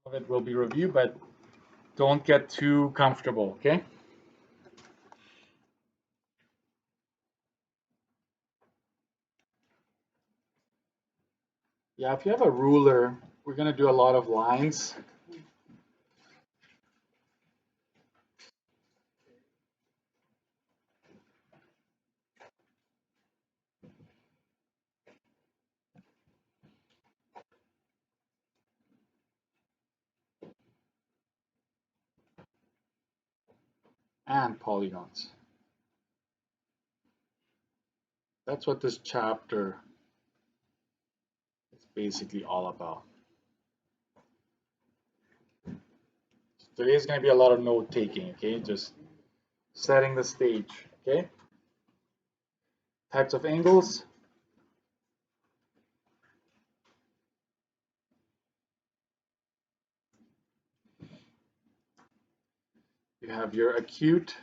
of it will be reviewed, but don't get too comfortable, okay? Yeah, if you have a ruler, we're going to do a lot of lines. And polygons. That's what this chapter is basically all about. Today is going to be a lot of note taking, okay? Just setting the stage, okay? Types of angles. You have your acute,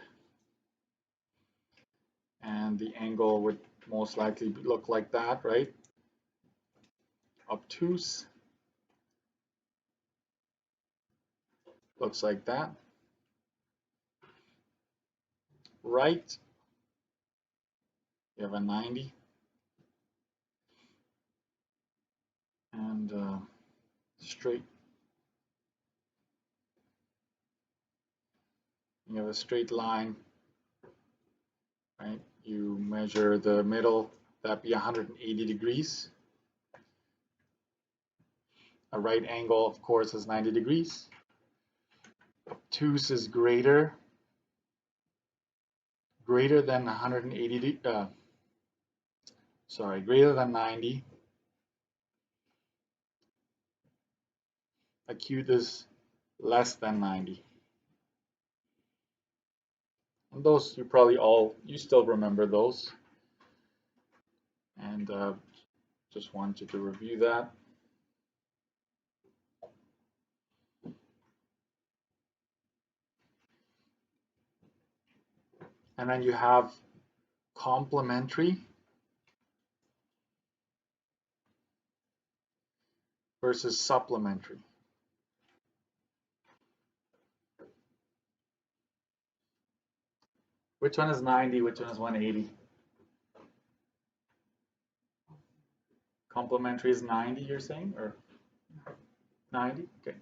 and the angle would most likely look like that, right? Obtuse looks like that. Right, you have a 90. And straight, you have a straight line, right? You measure the middle, that'd be 180 degrees. A right angle, of course, is 90 degrees. Obtuse is greater than 180, greater than 90. Acute is less than 90. And those you probably you still remember those. And just wanted to review that. And then you have complementary versus supplementary. Which one is 90? Which one is 180? Complementary is 90, you're saying? Or 90? Okay.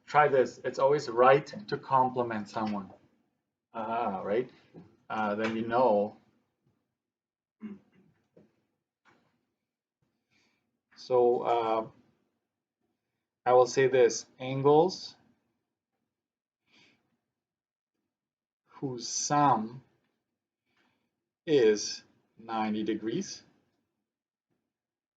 Try this. It's always right to compliment someone. Right? Then you know. So I will say this. Angles whose sum is 90 degrees.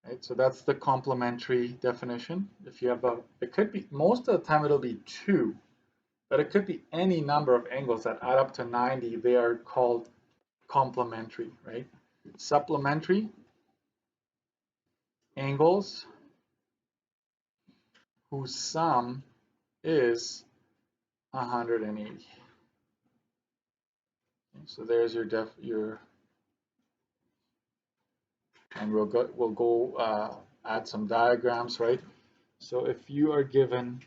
Right? So that's the complementary definition. If you have it could be, most of the time it'll be 2, but it could be any number of angles that add up to 90. They are called complementary, right? Supplementary angles whose sum is 180. Okay, so there's your and we'll go add some diagrams, right? So if you are given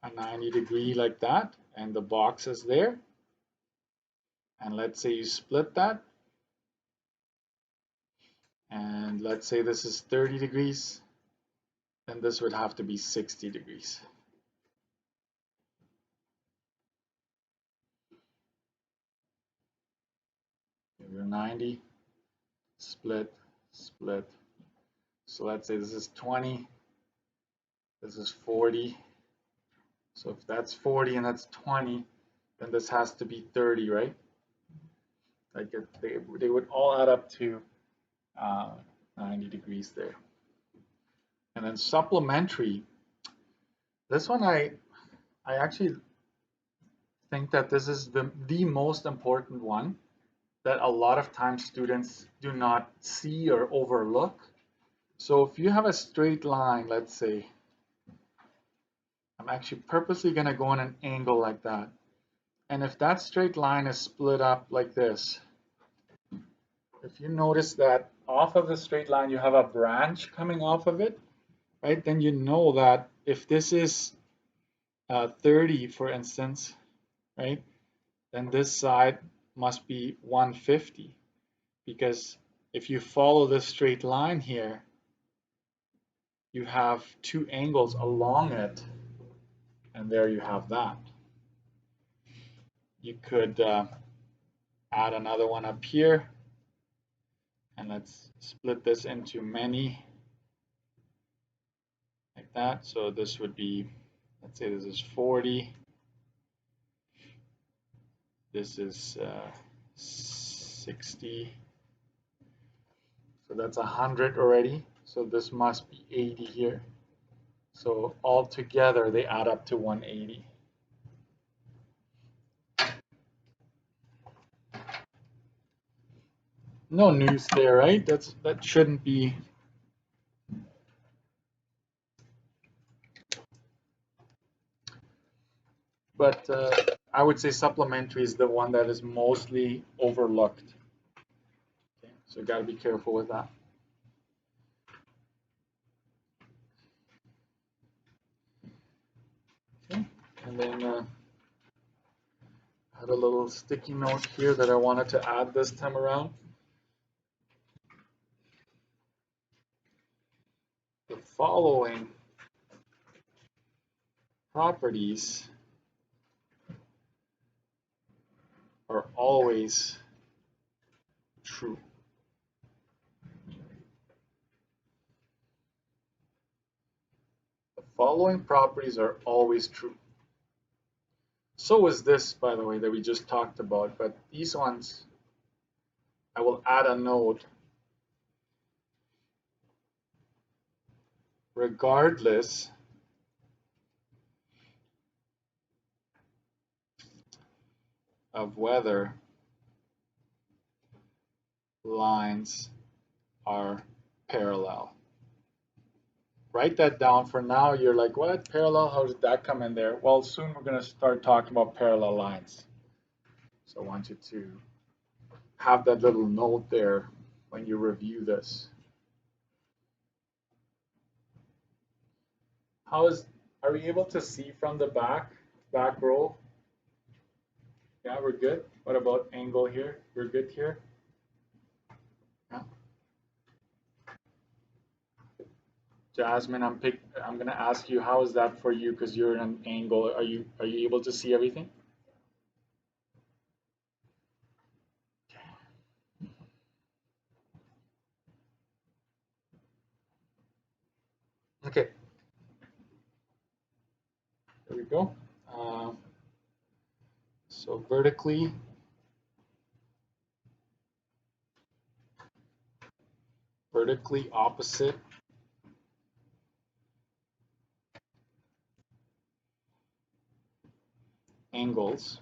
a 90 degree like that, and the box is there, and let's say you split that, and let's say this is 30 degrees, then this would have to be 60 degrees. Your 90, split, split. So let's say this is 20, this is 40. So if that's 40 and that's 20, then this has to be 30, right? Like they would all add up to 90 degrees there. And then supplementary, this one I actually think that this is the most important one that a lot of times students do not see or overlook. So if you have a straight line, let's say, I'm actually purposely going to go on an angle like that. And if that straight line is split up like this, if you notice that off of the straight line you have a branch coming off of it, right? Then you know that if this is 30, for instance, right, then this side must be 150, because if you follow this straight line here, you have two angles along it, and there you have that. You could add another one up here, and let's split this into many, like that. So this would be, let's say this is 40, this is 60, so that's 100 already. So this must be 80 here. So all together they add up to 180. No news there, right? That shouldn't be. But I would say supplementary is the one that is mostly overlooked. Okay, so you got to be careful with that. Okay, and then I had a little sticky note here that I wanted to add this time around. The following properties are always true. The following properties are always true. So is this, by the way, that we just talked about, but these ones, I will add a note. Regardless of whether lines are parallel. Write that down. For now, you're like, what? Parallel? How did that come in there? Well, soon we're going to start talking about parallel lines. So I want you to have that little note there when you review this. Are we able to see from the back row? Yeah, we're good. What about angle here? We're good here? Yeah. Jasmine, I'm going to ask you, how is that for you? Because you're in an angle. Are you able to see everything? Okay. There we go. So vertically opposite angles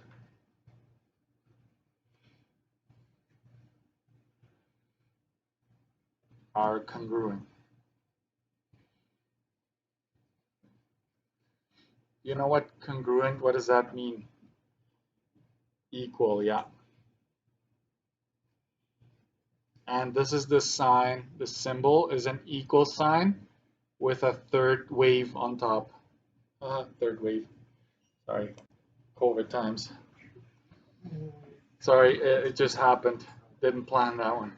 are congruent. You know what congruent, what does that mean? Equal, yeah. And this is the sign, the symbol is an equal sign with a third wave on top. Third wave, sorry, COVID times. Sorry, it just happened. Didn't plan that one.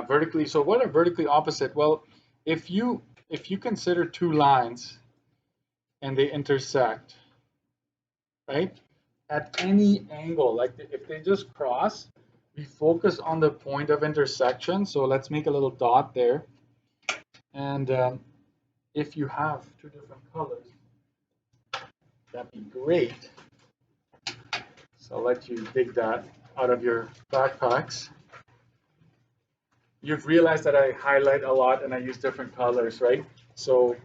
Vertically, so what are vertically opposite? Well, if you consider two lines and they intersect, right? At any angle, like if they just cross, we focus on the point of intersection. So let's make a little dot there. And if you have two different colors, that'd be great. So I'll let you dig that out of your backpacks. You've realized that I highlight a lot and I use different colors, right? So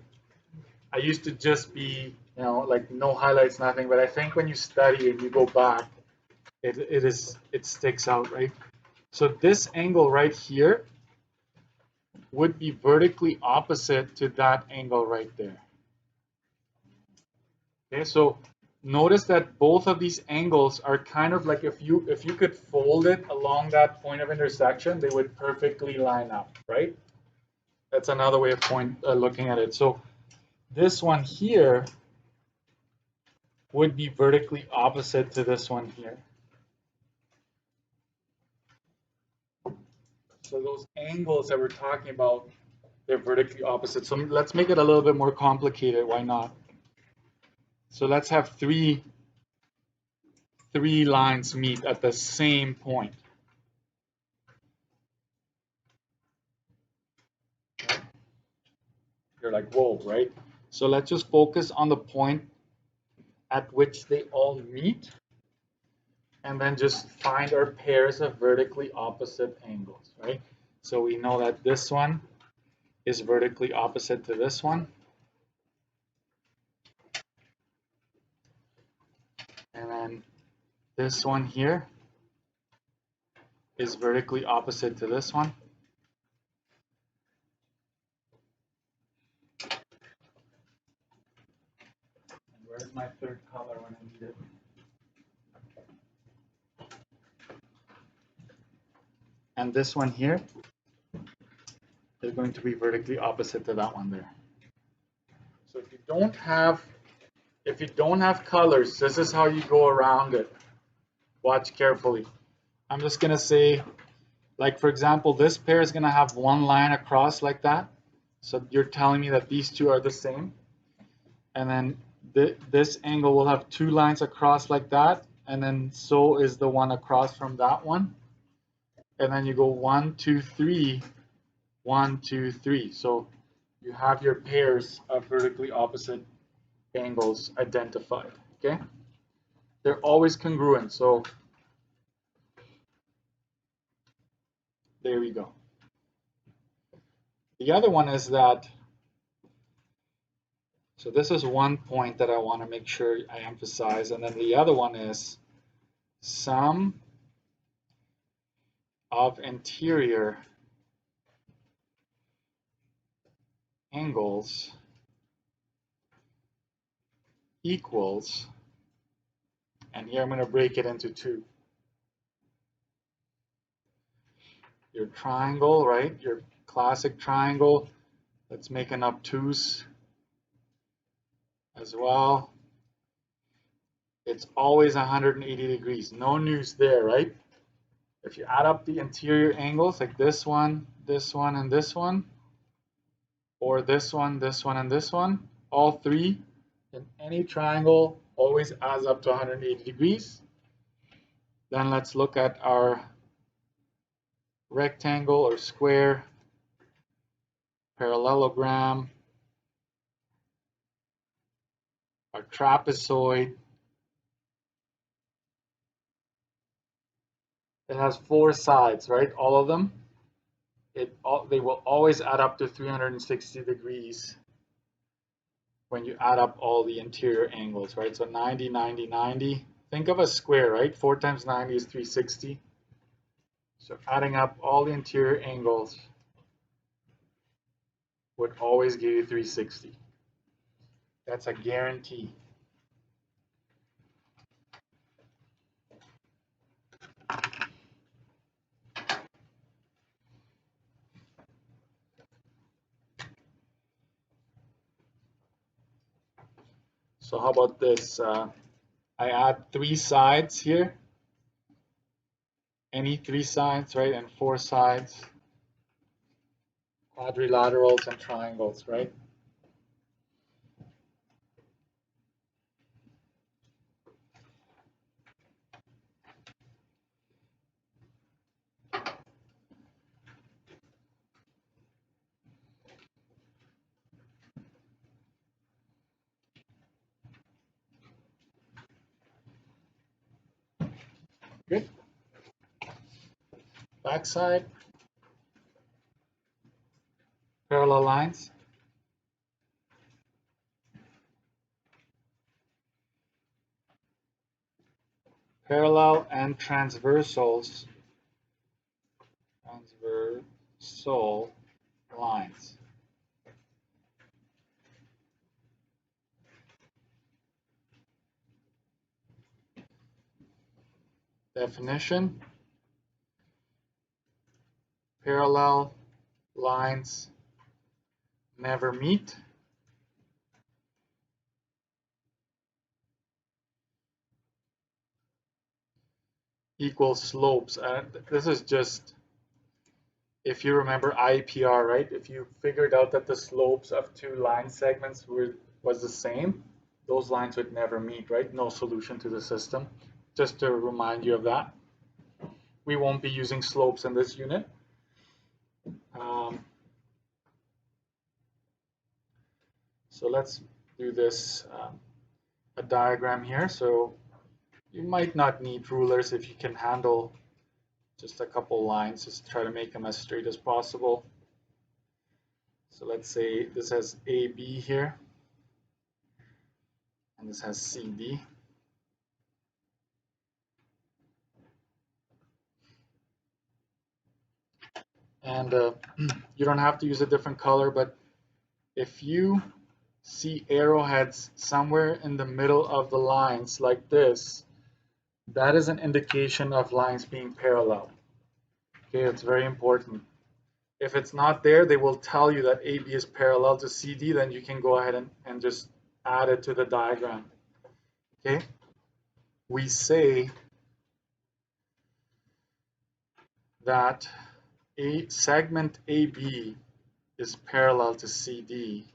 I used to just be, like no highlights, nothing. But I think when you study and you go back, it sticks out, right? So this angle right here would be vertically opposite to that angle right there. Okay, so notice that both of these angles are kind of like if you could fold it along that point of intersection, they would perfectly line up, right? That's another way of looking at it. So this one here would be vertically opposite to this one here. So those angles that we're talking about, they're vertically opposite. So let's make it a little bit more complicated. Why not? So let's have three lines meet at the same point. You're like, whoa, right? So let's just focus on the point at which they all meet, and then just find our pairs of vertically opposite angles, right? So we know that this one is vertically opposite to this one. And then this one here is vertically opposite to this one. And where's my third color when I need it? And this one here is going to be vertically opposite to that one there. So if you don't have colors, this is how you go around it. Watch carefully. I'm just gonna say, like for example, this pair is gonna have one line across like that. So you're telling me that these two are the same. And then this angle will have two lines across like that. And then so is the one across from that one. And then you go 1, 2, 3, 1, 2, 3. So you have your pairs of vertically opposite angles identified. Okay? They're always congruent. So there we go. The other one is that, so this is one point that I want to make sure I emphasize. And then the other one is sum of interior angles equals, and here I'm going to break it into two. Your triangle, right? Your classic triangle. Let's make an obtuse as well. It's always 180 degrees. No news there, right? If you add up the interior angles, like this one, and this one, or this one, and this one, all three in any triangle always adds up to 180 degrees. Then let's look at our rectangle or square, parallelogram, our trapezoid. It has four sides, right? All of them. They will always add up to 360 degrees when you add up all the interior angles, right? So 90, 90, 90. Think of a square, right? 4 times 90 is 360. So adding up all the interior angles would always give you 360. That's a guarantee. So how about this? I add 3 sides here. Any 3 sides, right? And 4 sides. Quadrilaterals and triangles, right? Good. Backside. Parallel lines. Parallel and transversals. Transversal lines. Definition. Parallel lines never meet equals slopes. This is just, if you remember IPR, right? If you figured out that the slopes of two line segments was the same, those lines would never meet, right? No solution to the system. Just to remind you of that. We won't be using slopes in this unit. So let's do this, a diagram here. So you might not need rulers if you can handle just a couple lines. Just try to make them as straight as possible. So let's say this has AB here, and this has CD. And you don't have to use a different color, but if you see arrowheads somewhere in the middle of the lines like this, that is an indication of lines being parallel. Okay, it's very important. If it's not there, they will tell you that AB is parallel to CD, then you can go ahead and just add it to the diagram. Okay, we say that a segment AB is parallel to CD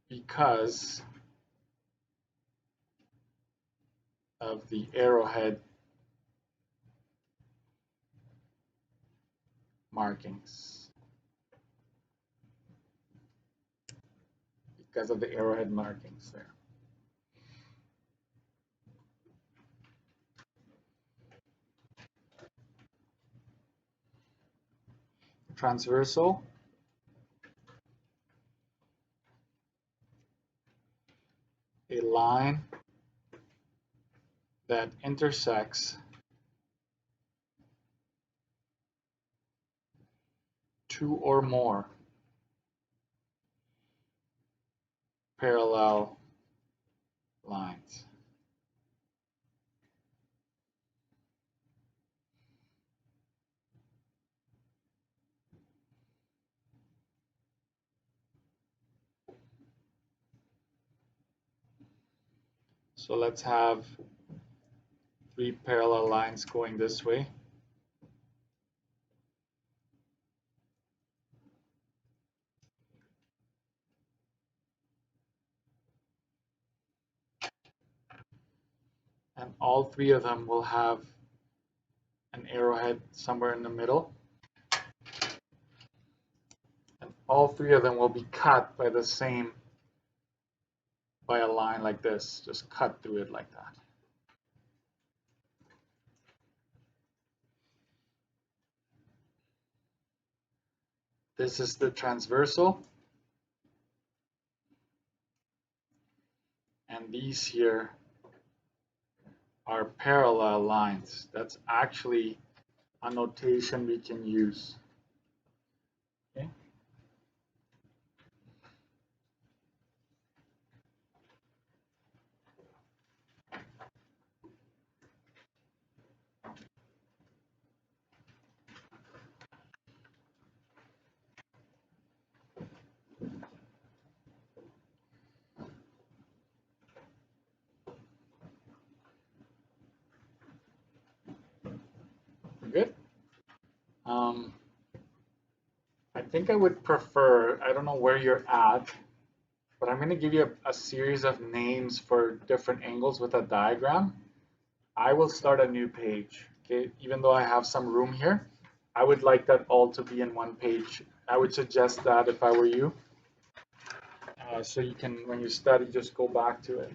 because of the arrowhead markings. Because of the arrowhead markings there. Transversal, a line that intersects two or more parallel lines. So let's have three parallel lines going this way. And all three of them will have an arrowhead somewhere in the middle. And all three of them will be cut by by a line like this, just cut through it like that. This is the transversal. And these here are parallel lines. That's actually a notation we can use. Okay. Good. I think I would prefer, I don't know where you're at, but I'm going to give you a series of names for different angles with a diagram. I will start a new page, okay? Even though I have some room here, I would like that all to be in one page. I would suggest that if I were you. So you can, when you study, just go back to it.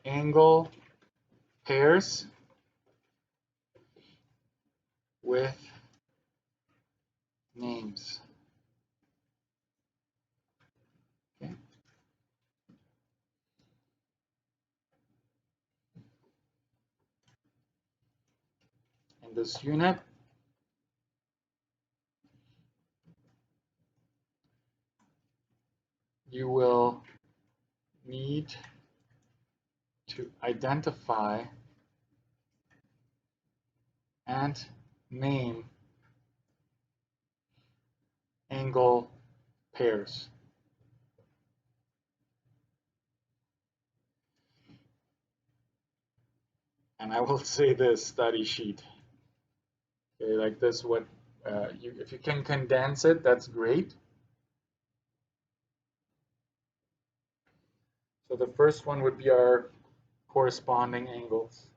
Angle pairs with names. Okay. In this unit, you will need to identify and name angle pairs. And I will say this study sheet. Okay, like this, what if you can condense it, that's great. So the first one would be our corresponding angles.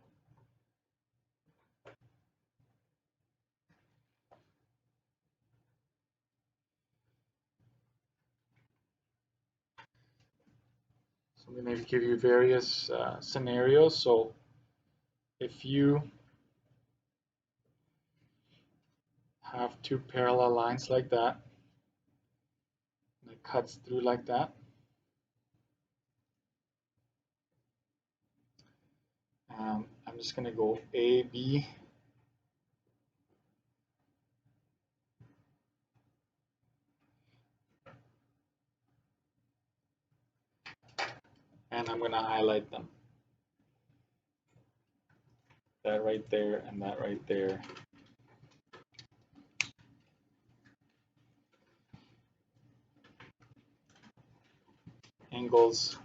So I'm going to give you various scenarios. So if you have two parallel lines like that, and it cuts through like that, I'm just going to go A, B, and I'm going to highlight them. That right there and that right there. Angles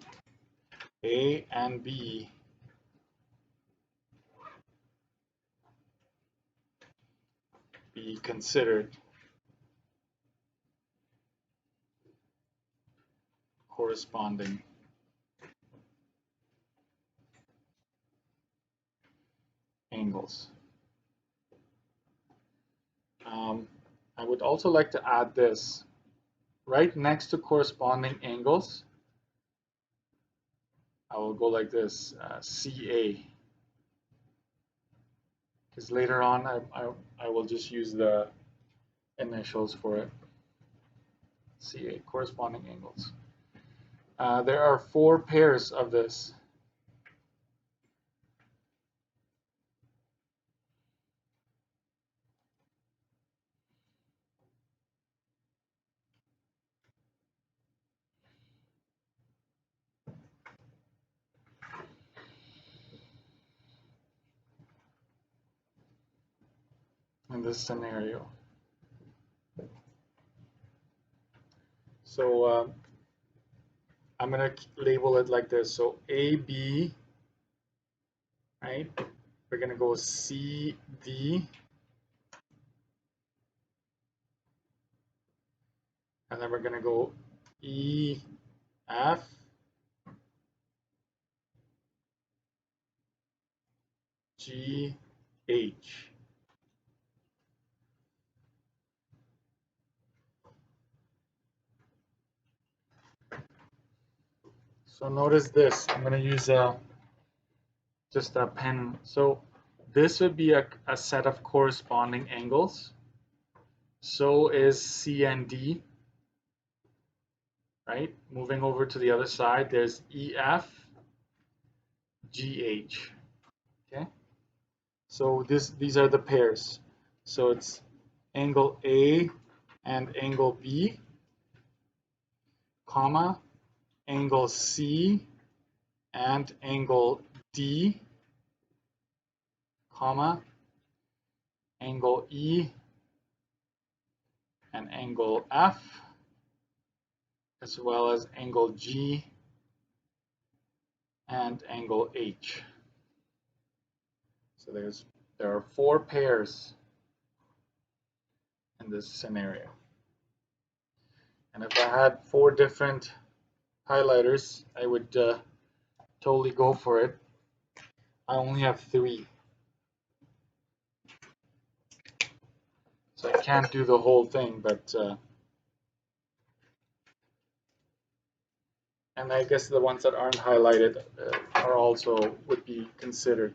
A and B be considered corresponding angles. I would also like to add this. Right next to corresponding angles, I will go like this, CA. Because later on, I will just use the initials for it. CA, corresponding angles. There are 4 pairs of this. In this scenario. So I'm going to label it like this. So AB, right? We're going to go CD, and then we're going to go EF, GH. So notice this. I'm going to use just a pen. So this would be a set of corresponding angles. So is C and D. Right? Moving over to the other side, there's EF, GH. Okay? So these are the pairs. So it's angle A and angle B, comma, angle C and angle D, comma, angle E and angle F, as well as angle G and angle H. So there are 4 pairs in this scenario. And if I had 4 different highlighters, I would totally go for it. I only have 3. So I can't do the whole thing, but and I guess the ones that aren't highlighted are also would be considered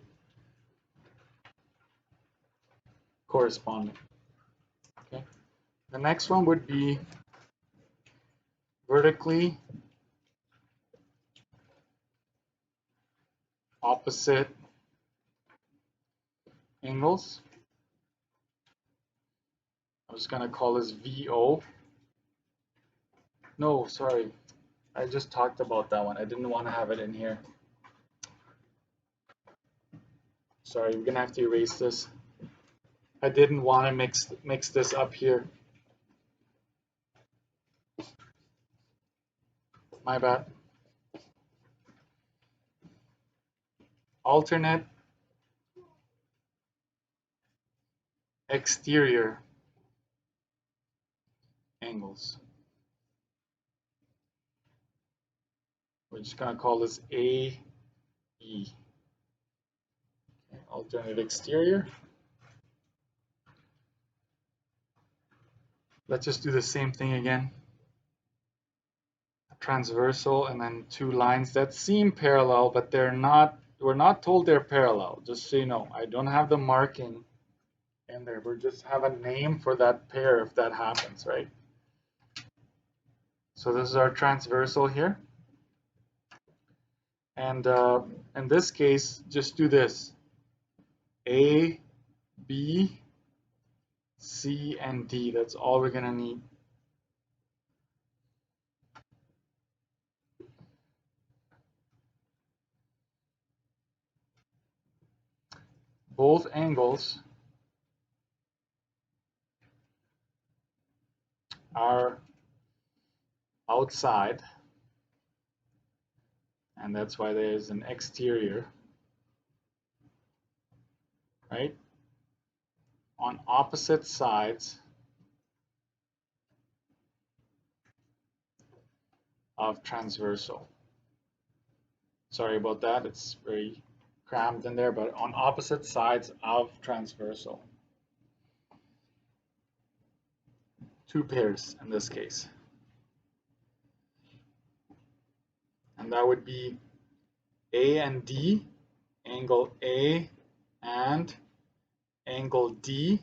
corresponding. Okay. The next one would be vertically opposite angles. I'm just going to call this VO. No, sorry. I just talked about that one. I didn't want to have it in here. Sorry, we're gonna have to erase this. I didn't want to mix this up here. My bad. Alternate exterior angles. We're just gonna call this AE. Okay, alternate exterior. Let's just do the same thing again. Transversal and then two lines that seem parallel, but they're not. We're not told they're parallel, just so you know. I don't have the marking in there. We just have a name for that pair if that happens, right? So this is our transversal here. And in this case, just do this. A, B, C, and D. That's all we're going to need. Both angles are outside, and that's why there's an exterior, right? On opposite sides of transversal. Sorry about that, it's very crammed in there, but on opposite sides of transversal. Two pairs in this case. And that would be A and D, angle A and angle D,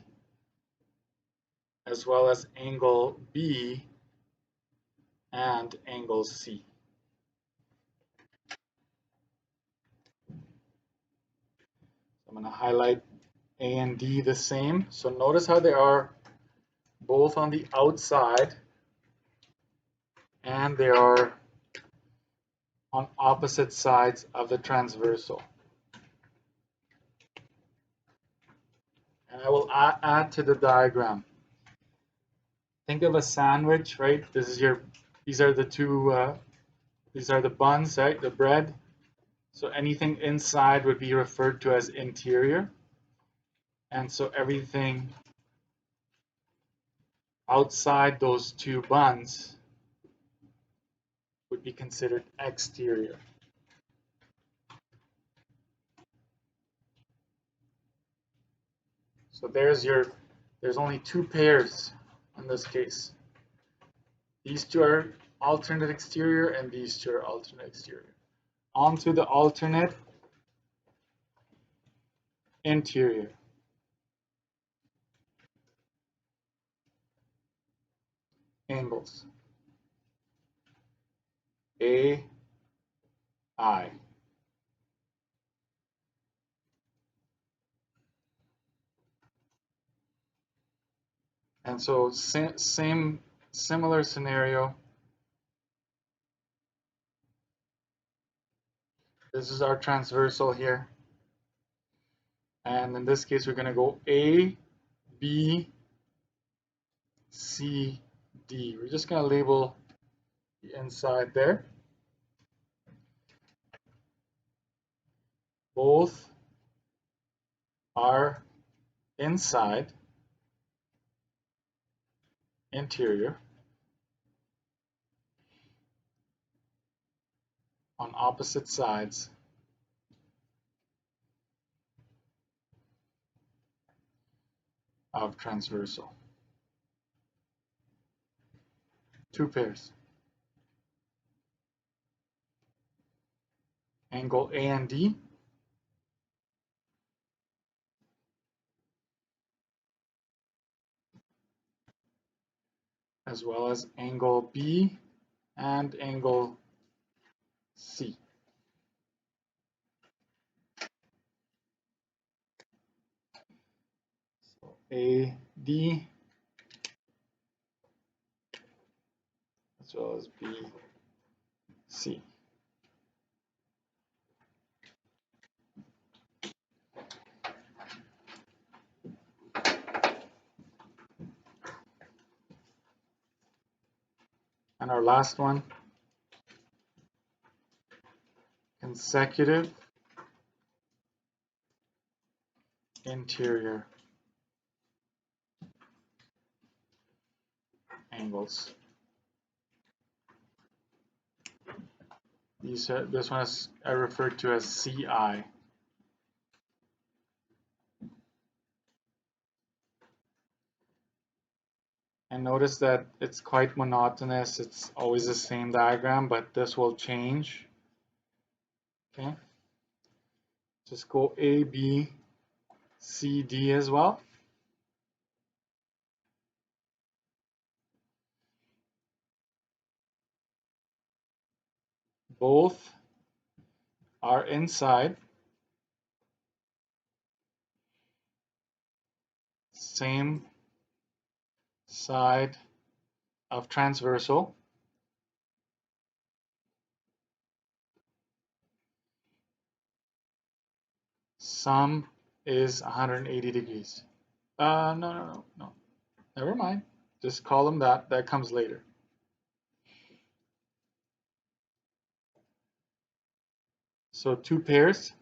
as well as angle B and angle C. I'm going to highlight A and D the same. So notice how they are both on the outside and they are on opposite sides of the transversal. And I will add to the diagram. Think of a sandwich, right? These are the two, these are the buns, right? The bread. So anything inside would be referred to as interior. And so everything outside those two buns would be considered exterior. So there's only two pairs in this case. These two are alternate exterior and these two are alternate exterior. Onto the alternate interior. Angles. A, I. And so similar scenario. This is our transversal here. And in this case, we're going to go A, B, C, D. We're just going to label the inside there. Both are inside, interior, on opposite sides of transversal. Two pairs. Angle A and D. As well as angle B and angle C. So AD as well as B C. And our last one, consecutive interior angles. This one is I refer to as CI. And notice that it's quite monotonous. It's always the same diagram, but this will change. Okay. Just go A, B, C, D as well. Both are inside. Same side of transversal. Sum is 180 degrees. No. Never mind. Just call them that. That comes later. So two pairs.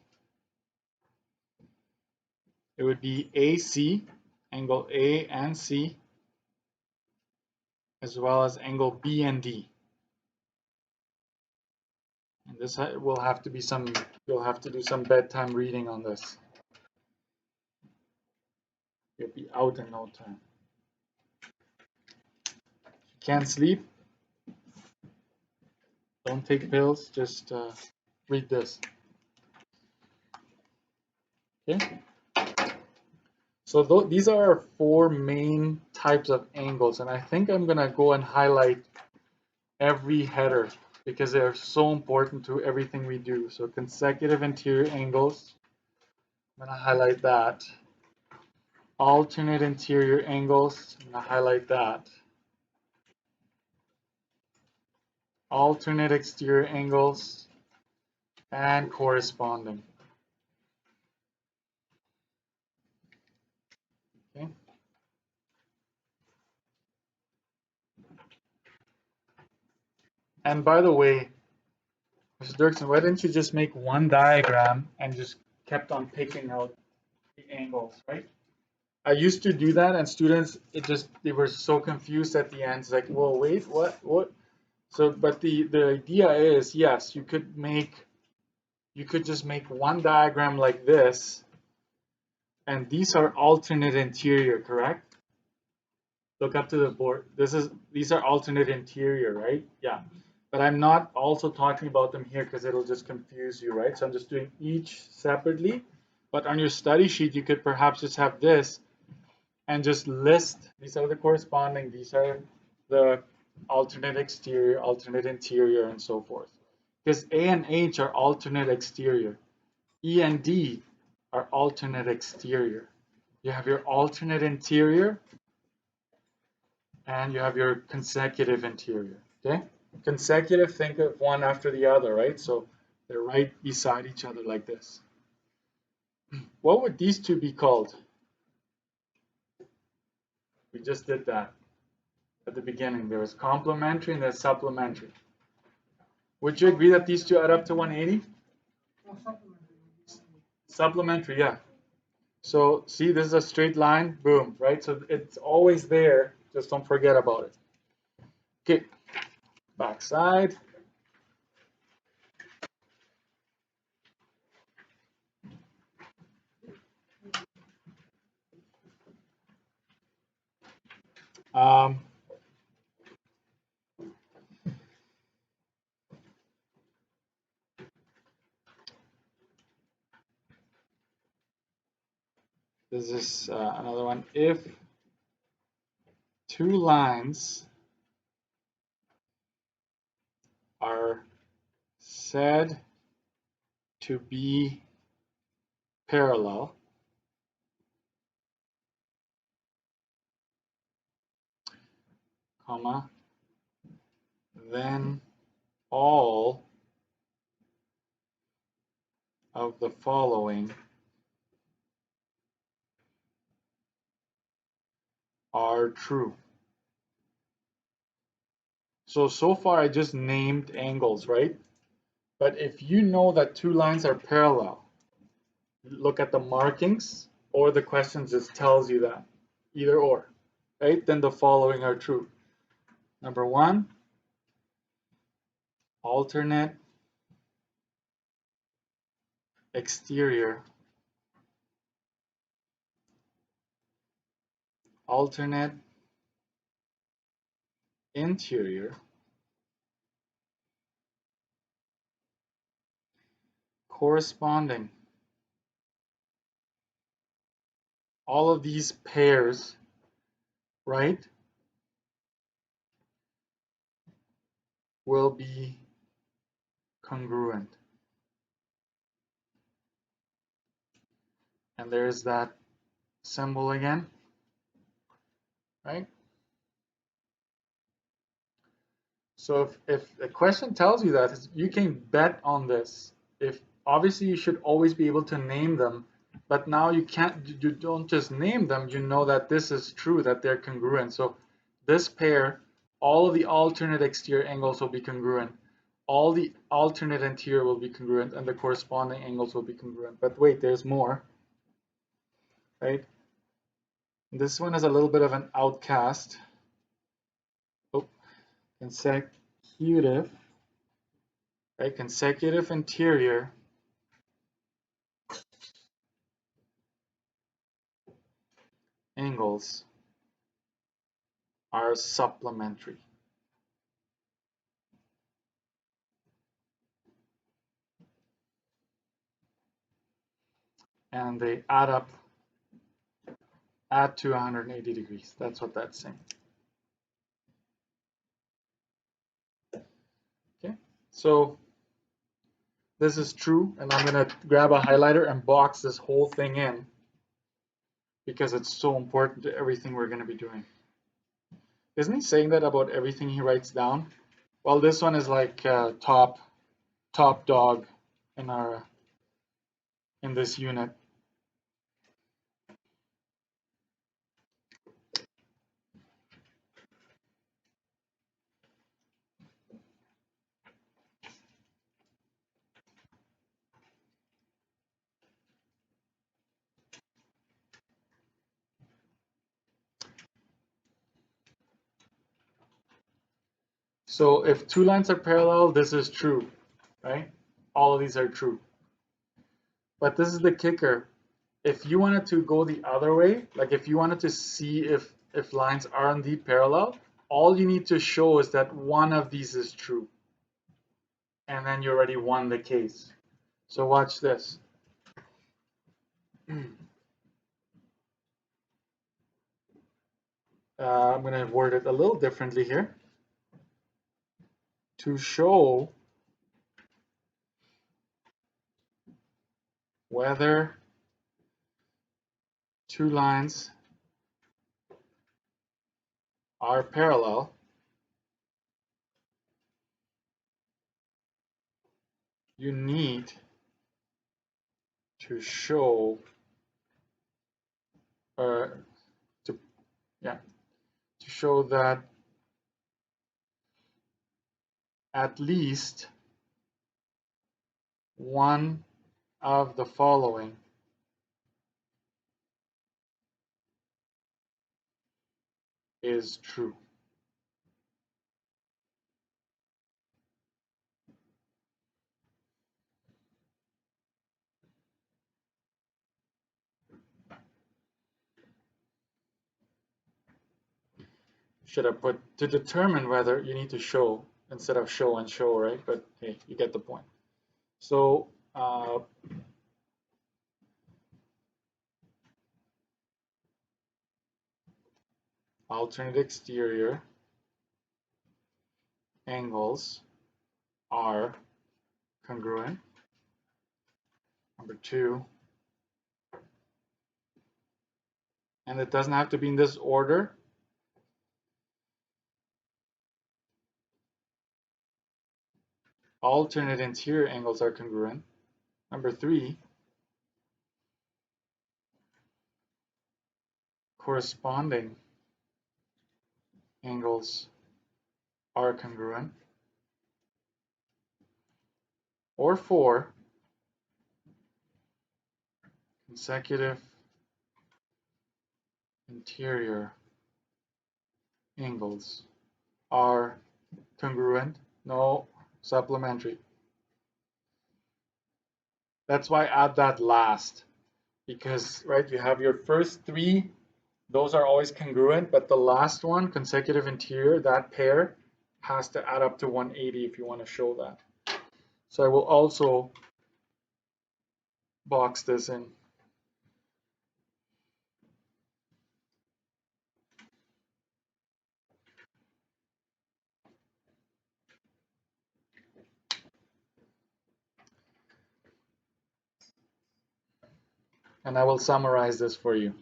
It would be AC, angle A and C, as well as angle B and D. And this will have to be you'll have to do some bedtime reading on this. You'll be out in no time. Can't sleep? Don't take pills, just read this. Okay? So these are our four main types of angles, and I think I'm gonna go and highlight every header because they're so important to everything we do. So consecutive interior angles, I'm gonna highlight that. Alternate interior angles, I'm gonna highlight that. Alternate exterior angles, and corresponding. Okay. And by the way, Mr. Dirksen, why didn't you just make one diagram and just kept on picking out the angles, right? I used to do that, and students, they were so confused at the end. It's like, whoa, wait, what? So, but the idea is, yes, you could just make one diagram like this, and these are alternate interior, correct? Look up to the board. These are alternate interior, right? Yeah. But I'm not also talking about them here because it'll just confuse you, right? So I'm just doing each separately. But on your study sheet, you could perhaps just have this and just list, these are the corresponding, these are the alternate exterior, alternate interior, and so forth. Because A and H are alternate exterior. E and D are alternate exterior. You have your alternate interior, and you have your consecutive interior, okay? Consecutive, think of one after the other, right? So they're right beside each other like this. What would these two be called? We just did that at the beginning. There was complementary and there's supplementary. Would you agree that these two add up to 180? Supplementary, yeah. So see, this is a straight line, boom, right? So it's always there, just don't forget about it. Okay, back side. This is another one. If two lines are said to be parallel, comma, then all of the following are true. So far I just named angles, right? But if you know that two lines are parallel, look at the markings, or the question just tells you that, either or, right? Then the following are true. Number one, alternate exterior, alternate interior, corresponding. All of these pairs, right, will be congruent. And there's that symbol again, right? So if the question tells you that, you can bet on this. If obviously you should always be able to name them, but now you can't, you don't just name them, you know that this is true, that they're congruent. So this pair, all of the alternate exterior angles will be congruent. All the alternate interior will be congruent, and the corresponding angles will be congruent. But wait, there's more, right? This one is a little bit of an outcast. Oh, consecutive, right? Consecutive interior angles are supplementary. And they add to 180 degrees. That's what that's saying. Okay, so this is true, and I'm going to grab a highlighter and box this whole thing in because it's so important to everything we're going to be doing. Isn't he saying that about everything he writes down? Well, this one is like top dog in this unit. So if two lines are parallel, this is true, right? All of these are true. But this is the kicker. If you wanted to go the other way, like if you wanted to see if lines are indeed parallel, all you need to show is that one of these is true. And then you already won the case. So watch this. I'm going to word it a little differently here. To show whether two lines are parallel, you need to show to show that at least one of the following is true. Should have put to determine whether, you need to show instead of show and show, right? But hey, you get the point. So alternate exterior angles are congruent. Number two, and it doesn't have to be in this order. alternate interior angles are congruent. Number 3, corresponding angles are congruent. Or 4, consecutive interior angles are congruent. No, supplementary. That's why I add that last, because right, you have your first 3, those are always congruent, but the last one, consecutive interior, that pair has to add up to 180 if you want to show that. So I will also box this in. And I will summarize this for you.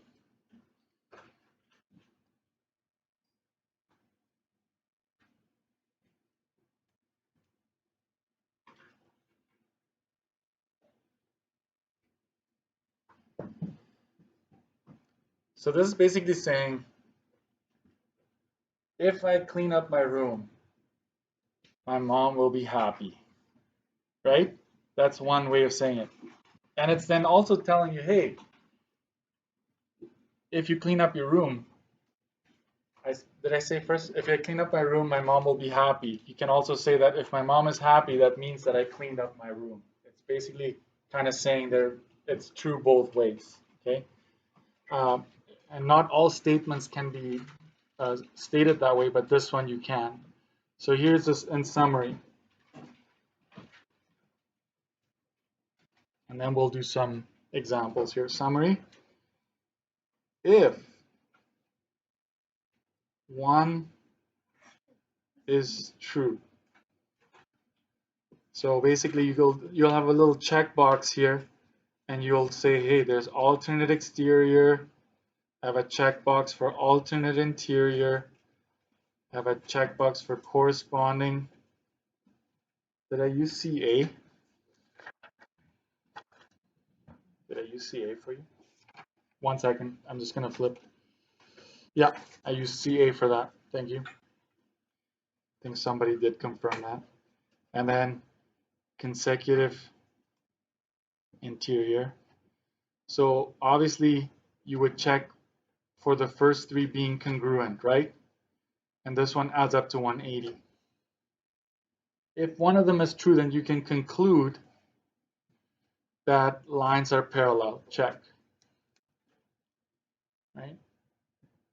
So this is basically saying, if I clean up my room, my mom will be happy, right? That's one way of saying it. And it's then also telling you, hey, if you clean up your room, did I say first, if I clean up my room, my mom will be happy. You can also say that if my mom is happy, that means that I cleaned up my room. It's basically kind of saying there it's true both ways, okay? And not all statements can be stated that way, but this one you can. So here's this in summary. And then we'll do some examples here. Summary. If one is true. So basically you'll have a little checkbox here and you'll say, hey, there's alternate exterior. I have a checkbox for alternate interior. I have a checkbox for corresponding. Did I use CA? Did I use CA for you? 1 second, I'm just gonna flip. Yeah, I used CA for that. Thank you. I think somebody did confirm that. And then consecutive interior. So obviously you would check for the first 3 being congruent, right? And this one adds up to 180. If one of them is true, then you can conclude that lines are parallel. Check. Right?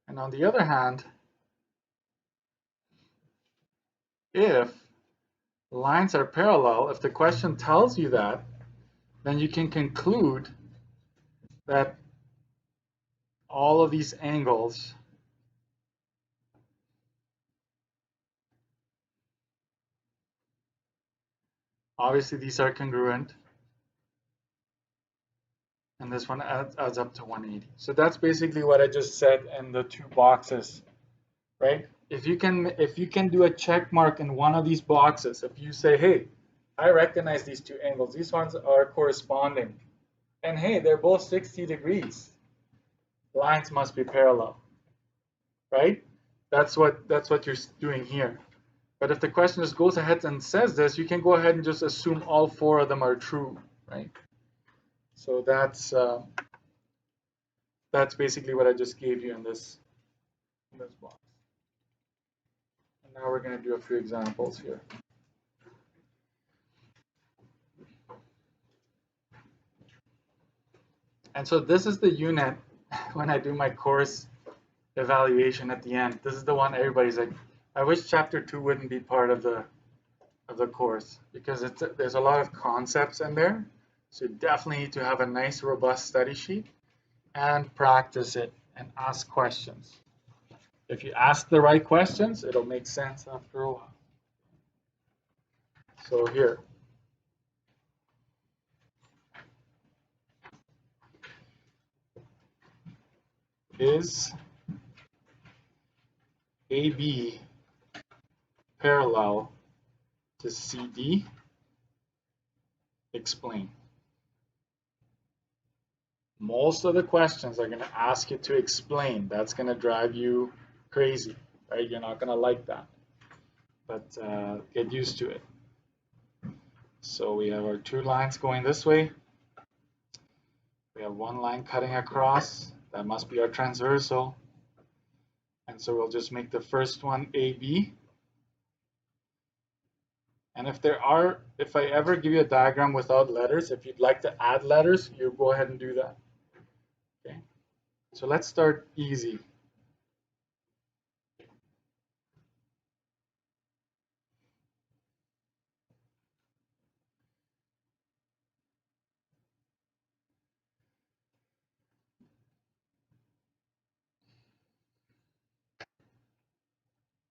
And on the other hand, if lines are parallel, if the question tells you that, then you can conclude that all of these angles obviously these are congruent, and this one adds up to 180. So that's basically what I just said in the 2 boxes, right? If you can do a check mark in one of these boxes, if you say, hey, I recognize these 2 angles, these ones are corresponding, and hey, they're both 60 degrees, lines must be parallel, right? That's what you're doing here. But if the question just goes ahead and says this, you can go ahead and just assume all 4 of them are true, right? So that's basically what I just gave you in this box. And now we're going to do a few examples here. And so this is the unit when I do my course evaluation at the end. This is the one everybody's like, I wish chapter 2 wouldn't be part of the course, because there's a lot of concepts in there. So you definitely need to have a nice robust study sheet and practice it and ask questions. If you ask the right questions, it'll make sense after a while. So here. Is AB parallel to CD? explain. Most of the questions are going to ask you to explain. That's going to drive you crazy, right? You're not going to like that, but get used to it. So we have our two lines going this way. We have one line cutting across. That must be our transversal. And so we'll just make the first one AB. And if I ever give you a diagram without letters, if you'd like to add letters, you go ahead and do that. Okay. So let's start easy.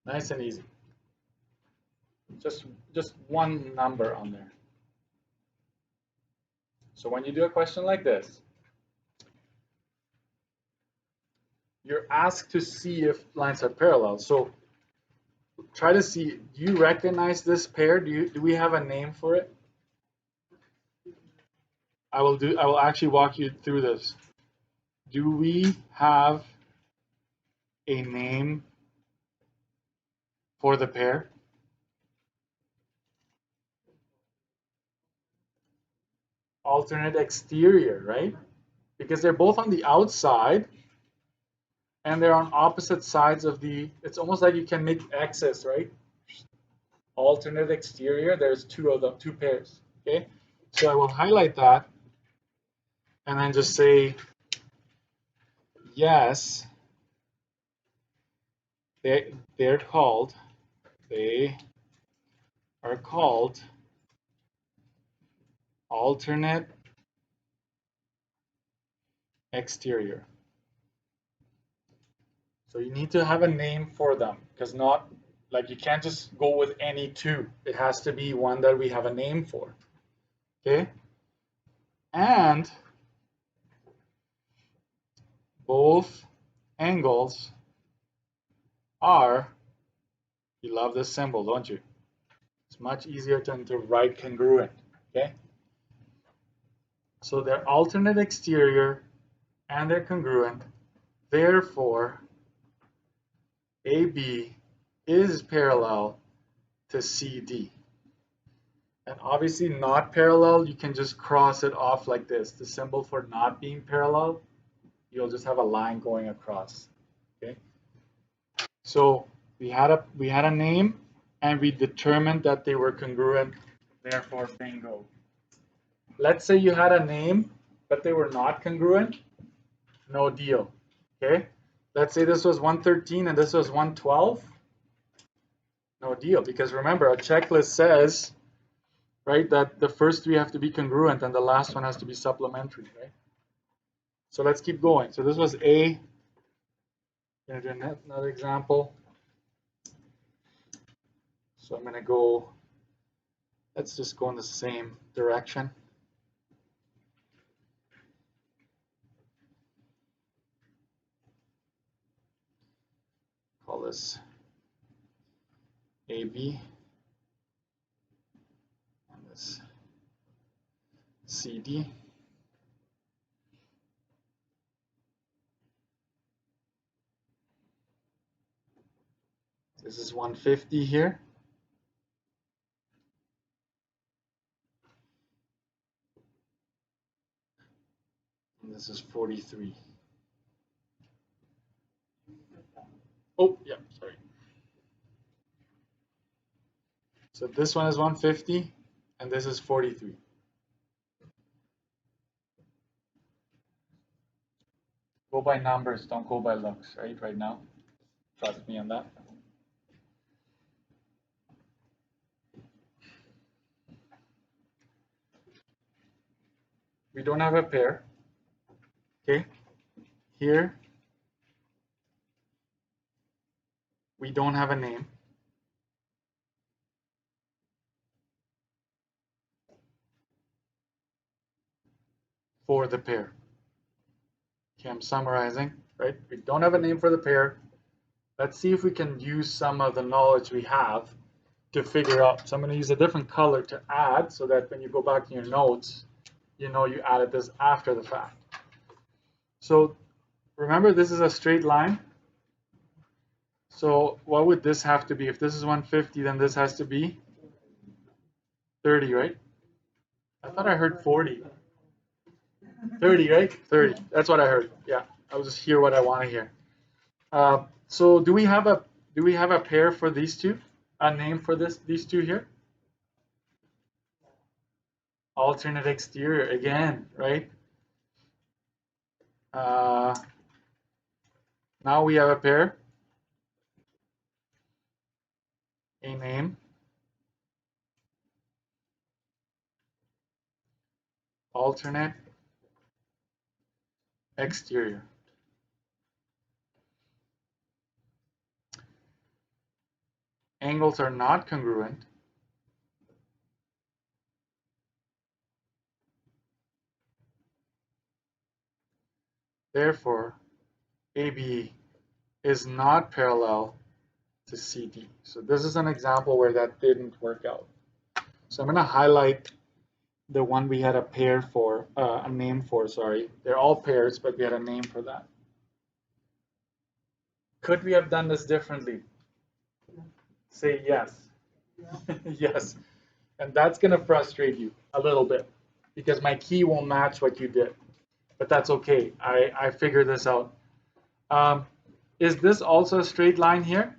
Nice and easy. Just one number on there. So when you do a question like this, you're asked to see if lines are parallel. So try to see, do you recognize this pair? Do we have a name for it? I will actually walk you through this. Do we have a name for the pair? Alternate exterior, right? Because they're both on the outside and they're on opposite sides of the, it's almost like you can make X's, right? Alternate exterior, there's two of them, two pairs, okay? So I will highlight that and then just say, yes, they are called alternate exterior. So you need to have a name for them, because not like you can't just go with any two. It has to be one that we have a name for. Okay? And both angles are, you love this symbol, don't you? It's much easier to write congruent. Okay? So they're alternate exterior and they're congruent. Therefore, AB is parallel to CD. And obviously not parallel, you can just cross it off like this. The symbol for not being parallel, you'll just have a line going across. Okay. So we had a name and we determined that they were congruent, therefore bingo. Let's say you had a name, but they were not congruent, no deal. Okay. Let's say this was 113 and this was 112. No deal, because remember, a checklist says, right, that the first three have to be congruent and the last one has to be supplementary, right? So let's keep going. So this was A. I'm going to do another example. So I'm going to go, let's just go in the same direction. Call this AB. And this CD. This is 150 here. And this is 43. Oh, yeah, sorry. So this one is 150 and this is 43. Go by numbers, don't go by looks, right now. Trust me on that. We don't have a pair. Okay, here we don't have a name. For the pair. Okay, I'm summarizing, right? We don't have a name for the pair. Let's see if we can use some of the knowledge we have to figure out. So I'm going to use a different color to add so that when you go back to your notes, you know you added this after the fact. So remember, this is a straight line. So what would this have to be? If this is 150, then this has to be 30, right? I thought I heard 40. 30, right? 30. That's what I heard. Yeah, I'll just hear what I want to hear. So do we have a pair for these two? A name for these two here? Alternate exterior again, right? Now we have a pair. A name. Alternate exterior. Angles are not congruent. Therefore, AB is not parallel to CD. So this is an example where that didn't work out. So I'm going to highlight the one we had a pair for, a name for, sorry. They're all pairs, but we had a name for that. Could we have done this differently? Say yes. Yes. And that's going to frustrate you a little bit because my key won't match what you did. But that's okay. I figured this out. Is this also a straight line here?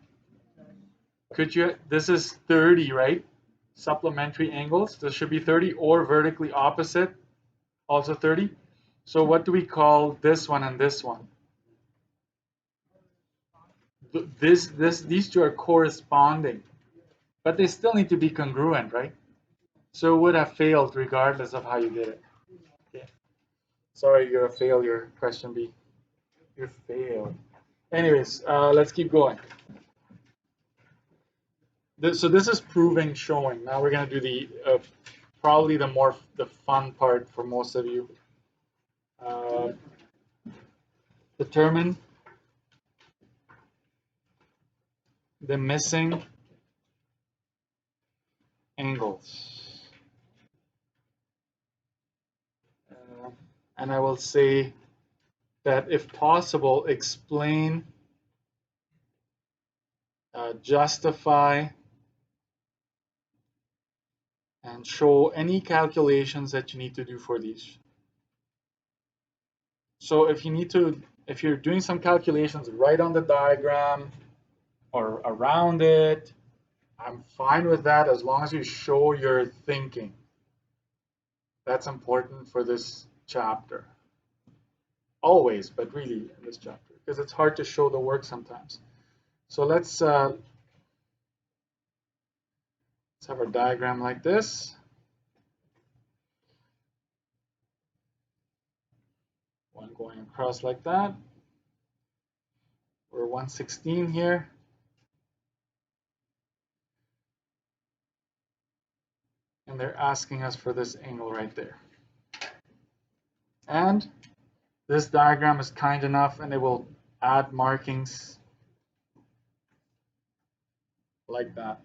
Could you, this is 30, right? Supplementary angles. This should be 30 or vertically opposite, also 30. So what do we call this one and this one? These two are corresponding, but they still need to be congruent, right? So it would have failed regardless of how you did it. Okay. Sorry, you're a failure, question B. You failed. Anyways, let's keep going. So this is proving showing. Now we're going to do the probably the fun part for most of you. Determine the missing angles. And I will say that if possible, explain, justify, and show any calculations that you need to do for these. So if you're doing some calculations right on the diagram or around it, I'm fine with that as long as you show your thinking. That's important for this chapter. Always, but really in this chapter, because it's hard to show the work sometimes. So let's have a diagram like this. One going across like that. We're 116 here. And they're asking us for this angle right there. And this diagram is kind enough, and it will add markings like that.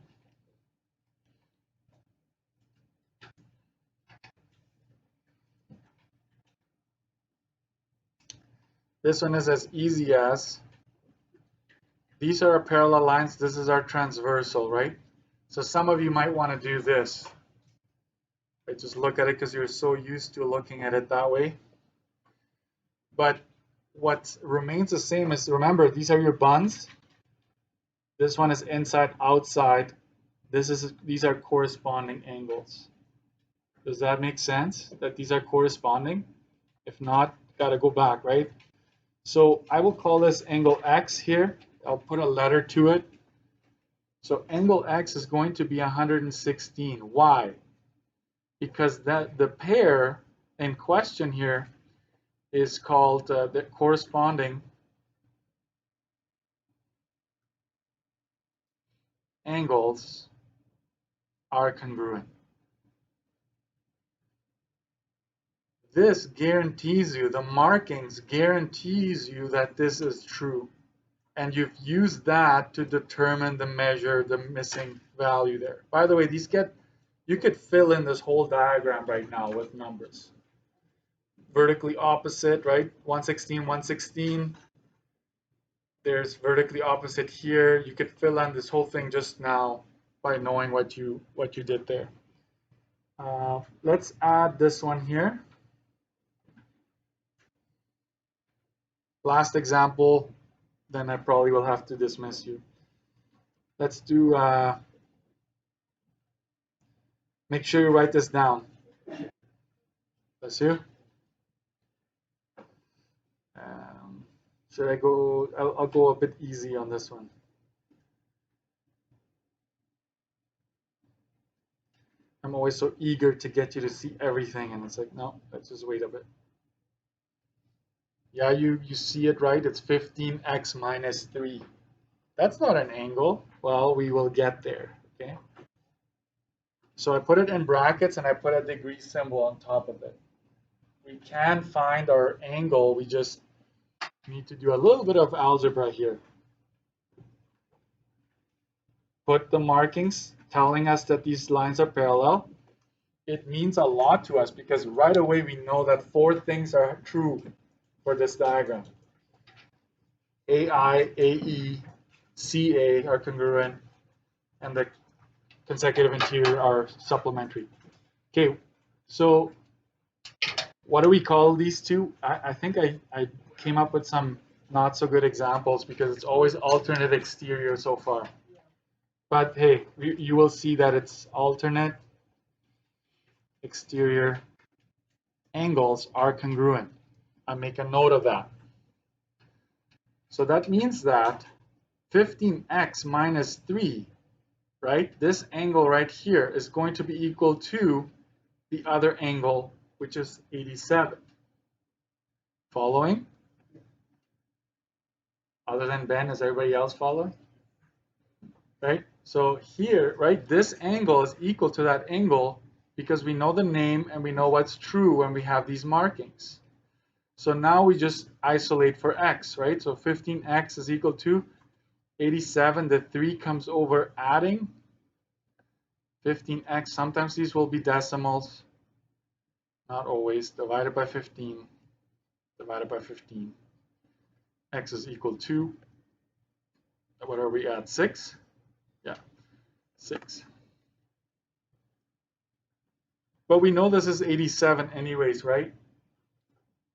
This one is as easy as, these are our parallel lines, this is our transversal, right? So some of you might want to do this. Right? Just look at it because you're so used to looking at it that way. But what remains the same is, remember, these are your buns. This one is inside, outside. These are corresponding angles. Does that make sense? That these are corresponding? If not, gotta go back, right? So I will call this angle X here. I'll put a letter to it. So angle X is going to be 116. Why? Because the pair in question here is called the corresponding angles are congruent. This guarantees you, the markings guarantees you that this is true. and you've used that to determine the measure, the missing value there. By the way, you could fill in this whole diagram right now with numbers. Vertically opposite, right? 116, 116. There's vertically opposite here. You could fill in this whole thing just now by knowing what you did there. Let's add this one here. Last example, then I probably will have to dismiss you. Let's do, make sure you write this down. Bless you. Should I go, I'll go a bit easy on this one. I'm always so eager to get you to see everything, and it's like, no, let's just wait a bit. Yeah, you see it, right? It's 15x minus 3. That's not an angle. Well, we will get there, okay? So I put it in brackets and I put a degree symbol on top of it. We can find our angle. We just need to do a little bit of algebra here. Put the markings telling us that these lines are parallel. It means a lot to us because right away we know that 4 things are true for this diagram. AI, AE, CA are congruent, and the consecutive interior are supplementary. Okay, so what do we call these two? I think I came up with some not so good examples because it's always alternate exterior so far. But hey, you will see that it's alternate exterior angles are congruent. I make a note of that. So that means that 15x minus 3, right? This angle right here is going to be equal to the other angle, which is 87. Following? Other than Ben, is everybody else following? Right? So here, right, this angle is equal to that angle because we know the name and we know what's true when we have these markings. So now we just isolate for x, right? So 15x is equal to 87. The 3 comes over adding 15x. Sometimes these will be decimals. Not always. Divided by 15. Divided by 15. X is equal to, what are we at? 6? Yeah, 6. But we know this is 87 anyways, right?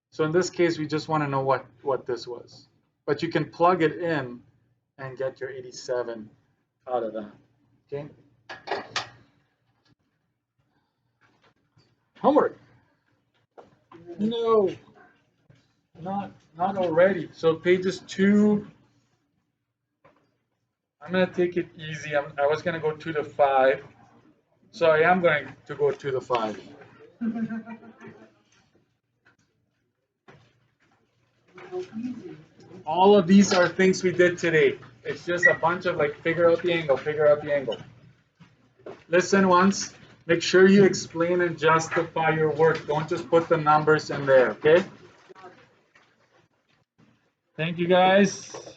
So in this case, we just want to know what this was. But you can plug it in and get your 87 out of that. Okay? Homework. No, not already. So pages 2. I'm going to take it easy. I was going to go 2 to 5. So I am going to go 2 to 5. All of these are things we did today. It's just a bunch of like figure out the angle, figure out the angle. Listen once, make sure you explain and justify your work. Don't just put the numbers in there, okay? Thank you guys.